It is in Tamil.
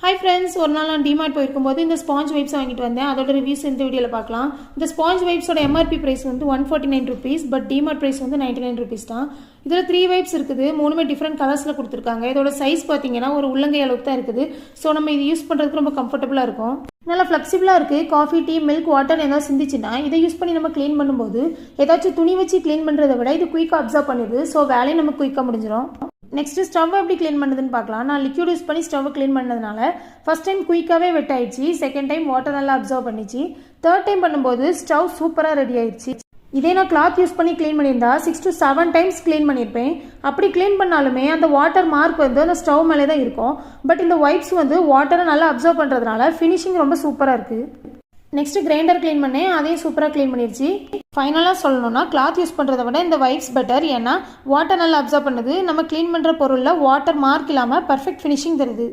ஹாய் ஃப்ரெண்ட்ஸ், ஒரு நாள் நான் டிமார்ட் போயிருக்கும்போது இந்த ஸ்பாஞ்ச் வைப்ஸ் வாங்கிட்டு வந்தேன். அதோட ரிவ்யூஸ் இந்த வீடியோவில் பார்க்கலாம். இந்த ஸ்பாஞ்ச் வைப்ஸோட எம்ஆர்பி ப்ரைஸ் வந்து 149 rupees, பட் டிமார்ட் ப்ரைஸ் வந்து 99 rupees தான். இதில் 3 வைப்ஸ் இருக்குது. மூணுமே டிஃப்ரெண்ட் கலர்ஸில் கொடுத்துருக்காங்க. இதோட சைஸ் பார்த்தீங்கன்னா ஒரு உள்ளங்கை அளவுக்கு தான் இருக்குது. ஸோ நம்ம இது யூஸ் பண்ணுறதுக்கு ரொம்ப கம்ஃபர்டபுளாக இருக்கும். நல்லா ஃப்ளெக்சிபிளாக இருக்குது. காஃபி, டீ, மில்க், வாட்டர் ஏதாவது சிந்திச்சுன்னா இதை யூஸ் பண்ணி நம்ம க்ளீன் பண்ணும்போது ஏதாச்சும் துணி வச்சு க்ளீன் பண்ணுறதை விட இது குயிக்காக அப்சர்வ் பண்ணுது. ஸோ வேலையும் நமக்கு குயிக்காக முடிஞ்சிடும். நெக்ஸ்ட்டு ஸ்டவ் எப்படி க்ளீன் பண்ணுதுன்னு பார்க்கலாம். நான் லிக்யூட் யூஸ் பண்ணி ஸ்டவ் க்ளீன் பண்ணதுனால ஃபஸ்ட் டைம் குயிக்காகவே வெட் ஆயிடுச்சு. செகண்ட் டைம் வாட்டர் நல்லா அப்சர்வ் பண்ணிச்சு. தேர்ட் டைம் பண்ணும்போது ஸ்டவ் சூப்பராக ரெடி ஆயிடுச்சு. இதே நான் கிளாத் யூஸ் பண்ணி க்ளீன் பண்ணியிருந்தா 6 to 7 டைம்ஸ் க்ளீன் பண்ணியிருப்பேன். அப்படி க்ளீன் பண்ணாலுமே அந்த வாட்டர் மார்க் வந்து அந்த ஸ்டவ் மேலே தான் இருக்கும். பட் இந்த வைப்ஸ் வந்து வாட்டரை நல்லா அப்சர்வ் பண்ணுறதுனால ஃபினிஷிங் ரொம்ப சூப்பராக இருக்குது. நெக்ஸ்ட்டு கிரைண்டர் க்ளீன் பண்ணேன். அதையும் சூப்பராக க்ளீன் பண்ணிடுச்சு. ஃபைனலாக சொல்லணும்னா கிளாத் யூஸ் பண்ணுறத விட இந்த வைப்ஸ் பெட்டர். ஏன்னா வாட்டர் நல்லா அப்சர்வ் பண்ணுது. நம்ம க்ளீன் பண்ணுற பொருளில் வாட்டர் மார்க் இல்லாமல் பர்ஃபெக்ட் ஃபினிஷிங் தருது.